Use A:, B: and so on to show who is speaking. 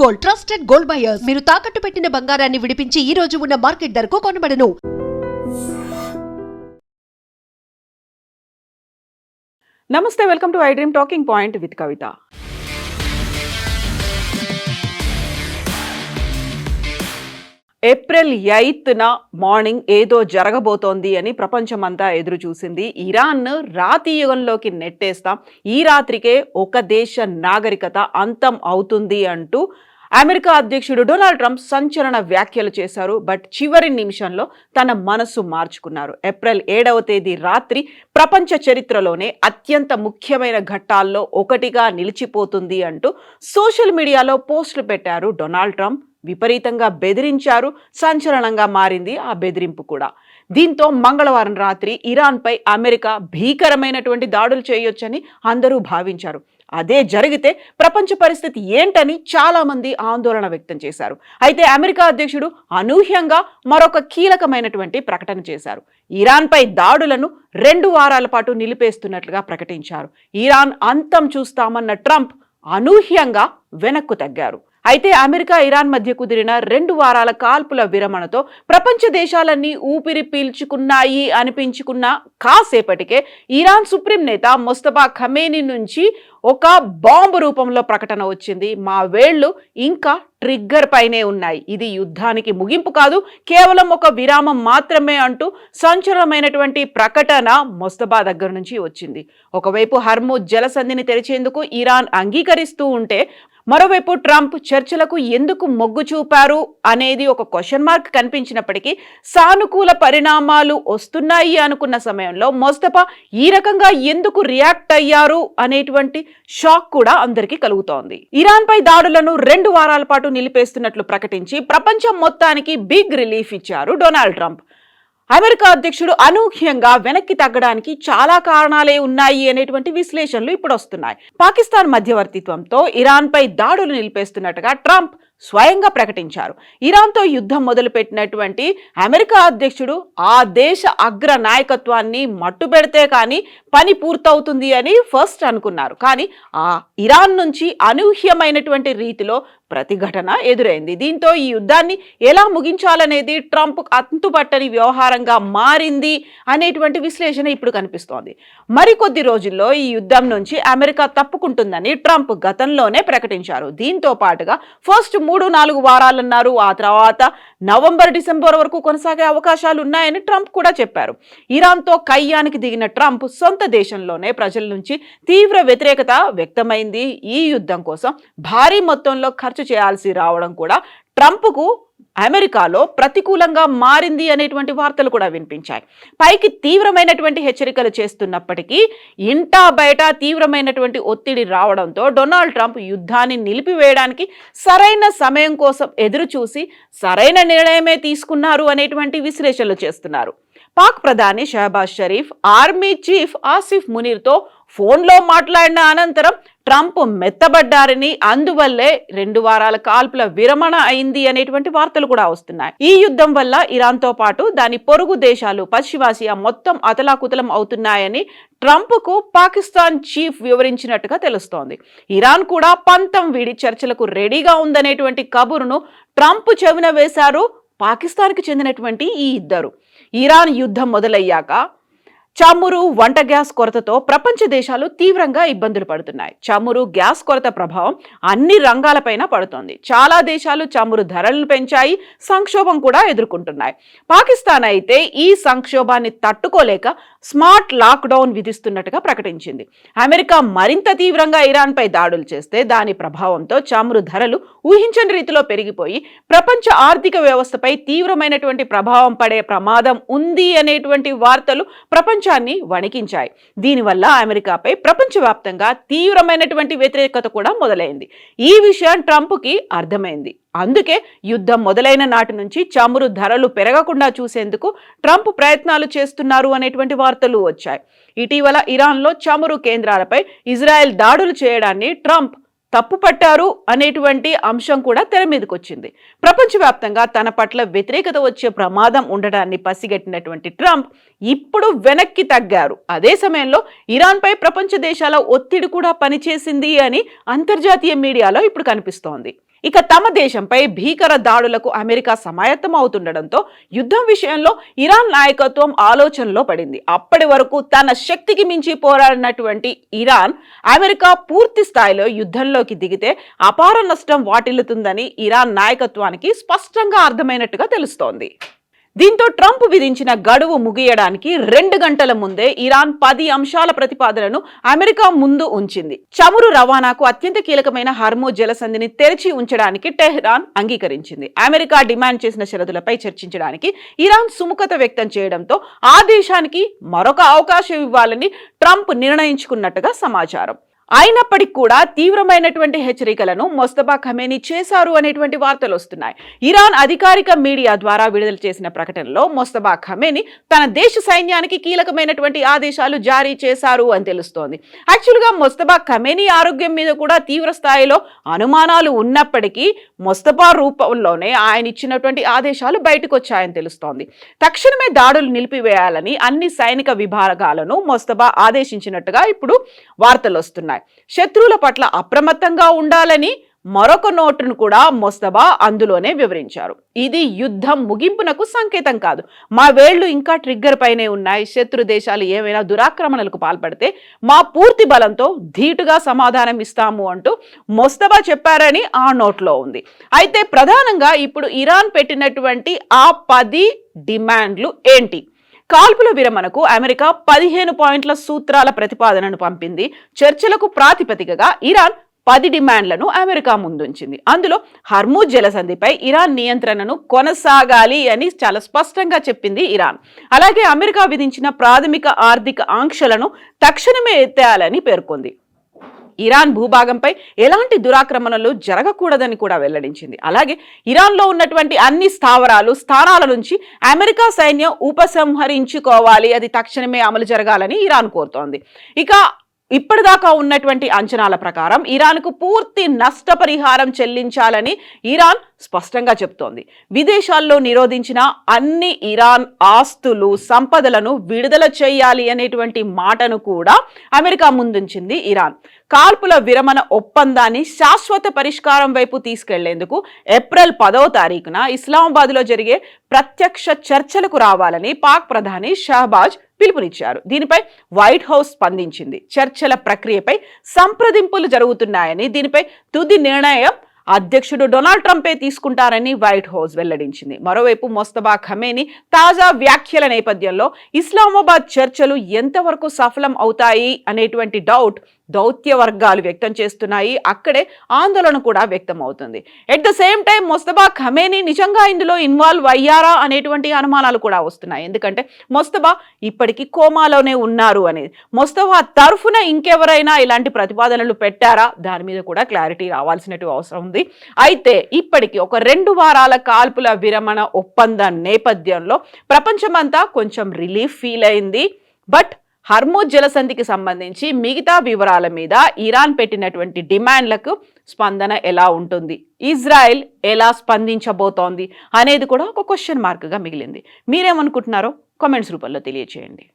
A: Gold, trusted gold buyers. మీరు తాకట్టు పెట్టిన బంగారాన్ని విడిపించి ఈ రోజు ఉన్న మార్కెట్ ధరకు కొనబడను.
B: నమస్తే, welcome to I dream talking point with Kavitha. April 8న మార్నింగ్ ఏదో జరగబోతోంది అని ప్రపంచమంతా ఎదురు చూసింది. ఇరాన్ రాతి యుగంలోకి నెట్టేస్తాం, ఈ రాత్రికే ఒక దేశ నాగరికత అంతం అవుతుంది అంటూ అమెరికా అధ్యక్షుడు డొనాల్డ్ ట్రంప్ సంచలన వ్యాఖ్యలు చేశారు. బట్ చివరి నిమిషంలో తన మనసు మార్చుకున్నారు. ఏప్రిల్ 7వ తేదీ రాత్రి ప్రపంచ చరిత్రలోనే అత్యంత ముఖ్యమైన ఘట్టాల్లో ఒకటిగా నిలిచిపోతుంది అంటూ సోషల్ మీడియాలో పోస్టులు పెట్టారు డొనాల్డ్ ట్రంప్. విపరీతంగా బెదిరించారు. సంచలనంగా మారింది ఆ బెదిరింపు కూడా. దీంతో మంగళవారం రాత్రి ఇరాన్పై అమెరికా భీకరమైనటువంటి దాడులు చేయొచ్చని అందరూ భావించారు. అదే జరిగితే ప్రపంచ పరిస్థితి ఏంటని చాలా మంది ఆందోళన వ్యక్తం చేశారు. అయితే అమెరికా అధ్యక్షుడు అనూహ్యంగా మరొక కీలకమైనటువంటి ప్రకటన చేశారు. ఇరాన్పై దాడులను 2 వారాల పాటు నిలిపేస్తున్నట్లుగా ప్రకటించారు. ఇరాన్ అంతం చూస్తామన్న ట్రంప్ అనూహ్యంగా వెనక్కు తగ్గారు. అయితే అమెరికా ఇరాన్ మధ్య కుదిరిన 2 వారాల కాల్పుల విరమణతో ప్రపంచ దేశాలన్నీ ఊపిరి పీల్చుకున్నాయి అనిపించుకున్న కాసేపటికే ఇరాన్ సుప్రీం నేత ముస్తఫా ఖమేనీ నుంచి ఒక బాంబు రూపంలో ప్రకటన వచ్చింది. మా వేళ్లు ఇంకా ట్రిగ్గర్ పైనే ఉన్నాయి, ఇది యుద్ధానికి ముగింపు కాదు, కేవలం ఒక విరామం మాత్రమే అంటూ సంచలనమైనటువంటి ప్రకటన ముస్తఫా దగ్గర నుంచి వచ్చింది. ఒకవైపు హర్ముజ్ జలసంధిని తెరిచేందుకు ఇరాన్ అంగీకరిస్తూ ఉంటే, మరోవైపు ట్రంప్ చర్చలకు ఎందుకు మొగ్గు చూపారు అనేది ఒక క్వశ్చన్ మార్క్ కనిపించినప్పటికీ సానుకూల పరిణామాలు వస్తున్నాయి అనుకున్న సమయంలో ముస్తఫా ఈ రకంగా ఎందుకు రియాక్ట్ అయ్యారు అనేటువంటి షాక్ కూడా అందరికీ కలుగుతోంది. ఇరాన్ పై దాడులను 2 వారాల పాటు నిలిపేస్తున్నట్లు ప్రకటించి ప్రపంచం మొత్తానికి బిగ్ రిలీఫ్ ఇచ్చారు డొనాల్డ్ ట్రంప్. అమెరికా అధ్యక్షుడు అనూహ్యంగా వెనక్కి తగ్గడానికి చాలా కారణాలే ఉన్నాయి అనేటువంటి విశ్లేషణలు ఇప్పుడు వస్తున్నాయి. పాకిస్తాన్ మధ్యవర్తిత్వంతో ఇరాన్ పై దాడులు నిలిపేస్తున్నట్టుగా ట్రంప్ స్వయంగా ప్రకటించారు. ఇరాన్తో యుద్ధం మొదలుపెట్టినటువంటి అమెరికా అధ్యక్షుడు ఆ దేశ అగ్ర నాయకత్వాన్ని మట్టుబెడితే కానీ పని పూర్తవుతుంది అని ఫస్ట్ అనుకున్నారు. కానీ ఆ ఇరాన్ నుంచి అనూహ్యమైనటువంటి రీతిలో ప్రతిఘటన ఎదురైంది. దీంతో ఈ యుద్ధాన్ని ఎలా ముగించాలనేది ట్రంప్ అంతుపట్టని వ్యవహారంగా మారింది అనేటువంటి విశ్లేషణ ఇప్పుడు కనిపిస్తోంది. మరికొద్ది రోజుల్లో ఈ యుద్ధం నుంచి అమెరికా తప్పుకుంటుందని ట్రంప్ గతంలోనే ప్రకటించారు. దీంతో పాటుగా ఫస్ట్ 3-4 వారాలన్నారు, ఆ తర్వాత నవంబర్-డిసెంబర్ వరకు కొనసాగే అవకాశాలు ఉన్నాయని ట్రంప్ కూడా చెప్పారు. ఇరాన్తో కయ్యానికి దిగిన ట్రంప్ సొంత దేశంలోనే ప్రజల నుంచి తీవ్ర వ్యతిరేకత వ్యక్తమైంది. ఈ యుద్ధం కోసం భారీ మొత్తంలో ఖర్చు చేయాల్సి రావడం కూడా ట్రంప్కు అమెరికాలో ప్రతికూలంగా మారింది అనేటువంటి వార్తలు కూడా వినిపించాయి. పైకి తీవ్రమైనటువంటి హెచ్చరికలు చేస్తున్నప్పటికీ ఇంటా బయట తీవ్రమైనటువంటి ఒత్తిడి రావడంతో డొనాల్డ్ ట్రంప్ యుద్ధాన్ని నిలిపివేయడానికి సరైన సమయం కోసం ఎదురు చూసి సరైన నిర్ణయమే తీసుకున్నారు అనేటువంటి విశ్లేషణలు చేస్తున్నారు. పాక్ ప్రధాని షహబాజ్ షరీఫ్ ఆర్మీ చీఫ్ ఆసిఫ్ మునీర్తో ఫోన్లో మాట్లాడిన అనంతరం ట్రంప్ మెత్తబడ్డారని, అందువల్లే 2 వారాల కాల్పుల విరమణ అయింది అనేటువంటి వార్తలు కూడా వస్తున్నాయి. ఈ యుద్ధం వల్ల ఇరాన్తో పాటు దాని పొరుగు దేశాలు పశ్చిమాసియా మొత్తం అతలాకుతలం అవుతున్నాయని ట్రంప్కు పాకిస్తాన్ చీఫ్ వివరించినట్టుగా తెలుస్తోంది. ఇరాన్ కూడా పంతం వీడి చర్చలకు రెడీగా ఉందనేటువంటి కబురును ట్రంప్ చెవిన వేశారు పాకిస్తాన్కి చెందినటువంటి ఈ ఇద్దరు. ఇరాన్ యుద్ధం మొదలయ్యాక చమురు, వంట గ్యాస్ కొరతతో ప్రపంచ దేశాలు తీవ్రంగా ఇబ్బందులు పడుతున్నాయి. చమురు, గ్యాస్ కొరత ప్రభావం అన్ని రంగాలపైన పడుతోంది. చాలా దేశాలు చమురు ధరలను పెంచాయి, సంక్షోభం కూడా ఎదుర్కొంటున్నాయి. పాకిస్తాన్ అయితే ఈ సంక్షోభాన్ని తట్టుకోలేక స్మార్ట్ లాక్డౌన్ విధిస్తున్నట్టుగా ప్రకటించింది. అమెరికా మరింత తీవ్రంగా ఇరాన్పై దాడులు చేస్తే దాని ప్రభావంతో చమురు ధరలు ఊహించని రీతిలో పెరిగిపోయి ప్రపంచ ఆర్థిక వ్యవస్థపై తీవ్రమైనటువంటి ప్రభావం పడే ప్రమాదం ఉంది అనేటువంటి వార్తలు ప్రపంచాన్ని వణికించాయి. దీనివల్ల అమెరికాపై ప్రపంచవ్యాప్తంగా తీవ్రమైనటువంటి వ్యతిరేకత కూడా మొదలైంది. ఈ విషయం ట్రంప్కి అర్థమైంది. అందుకే యుద్ధం మొదలైన నాటి నుంచి చమురు ధరలు పెరగకుండా చూసేందుకు ట్రంప్ ప్రయత్నాలు చేస్తున్నారు అనేటువంటి వార్తలు వచ్చాయి. ఇటీవల ఇరాన్లో చమురు కేంద్రాలపై ఇజ్రాయెల్ దాడులు చేయడాన్ని ట్రంప్ తప్పుపట్టారు అనేటువంటి అంశం కూడా తెర మీదకి వచ్చింది. ప్రపంచవ్యాప్తంగా తన పట్ల వ్యతిరేకత వచ్చే ప్రమాదం ఉండడాన్ని పసిగట్టినటువంటి ట్రంప్ ఇప్పుడు వెనక్కి తగ్గారు. అదే సమయంలో ఇరాన్పై ప్రపంచ దేశాల ఒత్తిడి కూడా పనిచేసింది అని అంతర్జాతీయ మీడియాలో ఇప్పుడు కనిపిస్తోంది. ఇక తమ దేశంపై భీకర దాడులకు అమెరికా సమాయత్తం అవుతుండడంతో యుద్ధం విషయంలో ఇరాన్ నాయకత్వం ఆలోచనలో పడింది. అప్పటి వరకు తన శక్తికి మించి పోరాడినటువంటి ఇరాన్ అమెరికా పూర్తి స్థాయిలో యుద్ధంలోకి దిగితే అపార నష్టం వాటిల్లుతుందని ఇరాన్ నాయకత్వానికి స్పష్టంగా అర్థమైనట్టుగా తెలుస్తోంది. దీంతో ట్రంప్ విధించిన గడువు ముగియడానికి 2 గంటల ముందే ఇరాన్ 10 అంశాల ప్రతిపాదనను అమెరికా ముందు ఉంచింది. చమురు రవాణాకు అత్యంత కీలకమైన హర్మూజ్ జలసంధిని తెరిచి ఉంచడానికి టెహ్రాన్ అంగీకరించింది. అమెరికా డిమాండ్ చేసిన షరతులపై చర్చించడానికి ఇరాన్ సుముఖత వ్యక్తం చేయడంతో ఆ దేశానికి మరొక అవకాశం ఇవ్వాలని ట్రంప్ నిర్ణయించుకున్నట్టుగా సమాచారం. అయినప్పటికీ కూడా తీవ్రమైనటువంటి హెచ్చరికలను మొస్తఫా ఖమేనీ చేశారు అనేటువంటి వార్తలు వస్తున్నాయి. ఇరాన్ అధికారిక మీడియా ద్వారా విడుదల చేసిన ప్రకటనలో మొస్తఫా ఖమేనీ తన దేశ సైన్యానికి కీలకమైనటువంటి ఆదేశాలు జారీ చేశారు అని తెలుస్తోంది. యాక్చువల్గా మొస్తఫా ఖమేనీ ఆరోగ్యం మీద కూడా తీవ్ర స్థాయిలో అనుమానాలు ఉన్నప్పటికీ మొస్తఫా రూపంలోనే ఆయన ఇచ్చినటువంటి ఆదేశాలు బయటకు వచ్చాయని తెలుస్తోంది. తక్షణమే దాడులు నిలిపివేయాలని అన్ని సైనిక విభాగాలను మొస్తఫా ఆదేశించినట్టుగా ఇప్పుడు వార్తలు వస్తున్నాయి. శత్రువుల పట్ల అప్రమత్తంగా ఉండాలని మరొక నోటును కూడా మొస్తఫా అందులోనే వివరించారు. ఇది యుద్ధం ముగింపునకు సంకేతం కాదు, మా వేళ్లు ఇంకా ట్రిగ్గర్ పైనే ఉన్నాయి. శత్రు దేశాలు ఏమైనా దురాక్రమణలకు పాల్పడితే మా పూర్తి బలంతో ధీటుగా సమాధానం ఇస్తాము అంటూ మొస్తఫా చెప్పారని ఆ నోట్లో ఉంది. అయితే ప్రధానంగా ఇప్పుడు ఇరాన్ పెట్టినటువంటి ఆ 10 డిమాండ్లు ఏంటి? కాల్పుల విరమణకు అమెరికా 15 పాయింట్ల సూత్రాల ప్రతిపాదనను పంపింది. చర్చలకు ప్రాతిపదికగా ఇరాన్ 10 డిమాండ్లను అమెరికా ముందుంచింది. అందులో హర్మూజ్ జలసంధిపై ఇరాన్ నియంత్రణను కొనసాగాలి అని చాలా స్పష్టంగా చెప్పింది ఇరాన్. అలాగే అమెరికా విధించిన ప్రాథమిక ఆర్థిక ఆంక్షలను తక్షణమే ఎత్తేయాలని పేర్కొంది. ఇరాన్ భూభాగంపై ఎలాంటి దురాక్రమణలు జరగకూడదని కూడా వెల్లడించింది. అలాగే ఇరాన్లో ఉన్నటువంటి అన్ని స్థానాల నుంచి అమెరికా సైన్యం ఉపసంహరించుకోవాలి, అది తక్షణమే అమలు జరగాలని ఇరాన్ కోరుతోంది. ఇక ఇప్పటిదాకా ఉన్నటువంటి అంచనాల ప్రకారం ఇరాన్కు పూర్తి నష్టపరిహారం చెల్లించాలని ఇరాన్ స్పష్టంగా చెప్తోంది. విదేశాల్లో నిరోధించిన అన్ని ఇరాన్ ఆస్తులు సంపదలను విడుదల చేయాలి అనేటువంటి మాటను కూడా అమెరికా ముందుంచింది ఇరాన్. కాల్పుల విరమణ ఒప్పందాన్ని శాశ్వత పరిష్కారం వైపు తీసుకెళ్లేందుకు ఏప్రిల్ 10వ తారీఖున ఇస్లామాబాద్లో జరిగే ప్రత్యక్ష చర్చలకు రావాలని పాక్ ప్రధాని షహబాజ్ పిలుపునిచ్చారు. దీనిపై వైట్ హౌస్ స్పందించింది. చర్చల ప్రక్రియపై సంప్రదింపులు జరుగుతున్నాయని, దీనిపై తుది నిర్ణయం అధ్యక్షుడు డొనాల్డ్ ట్రంపే తీసుకుంటారని వైట్ హౌస్ వెల్లడించింది. మరోవైపు మొస్తఫా ఖమేనీ తాజా వ్యాఖ్యల నేపథ్యంలో ఇస్లామాబాద్ చర్చలు ఎంతవరకు సఫలం అవుతాయి అనేటువంటి దౌత్య వర్గాలు వ్యక్తం చేస్తున్నాయి. అక్కడే ఆందోళన కూడా వ్యక్తం అవుతుంది. At the same time Mostafa Khamenei నిజంగా ఇందులో ఇన్వాల్వ్ అయ్యారా అనేటువంటి అనుమానాలు కూడా వస్తున్నాయి. ఎందుకంటే మొస్తఫా ఇప్పటికీ కోమాలోనే ఉన్నారు అనేది. మొస్తఫా తరఫున ఇంకెవరైనా ఇలాంటి ప్రతిపాదనలు పెట్టారా, దాని మీద కూడా క్లారిటీ రావాల్సినటువంటి అవసరం ఉంది. అయితే ఇప్పటికీ ఒక 2 వారాల కాల్పుల విరమణ ఒప్పందం నేపథ్యంలో ప్రపంచమంతా కొంచెం రిలీఫ్ ఫీల్ అయింది. బట్ హర్మూజ్ జలసంధికి సంబంధించి మిగతా వివరాల మీద ఇరాన్ పెట్టినటువంటి డిమాండ్లకు స్పందన ఎలా ఉంటుంది, ఇజ్రాయెల్ ఎలా స్పందించబోతోంది అనేది కూడా ఒక క్వశ్చన్ మార్క్గా మిగిలింది. మీరేమనుకుంటున్నారో కామెంట్స్ రూపంలో తెలియజేయండి.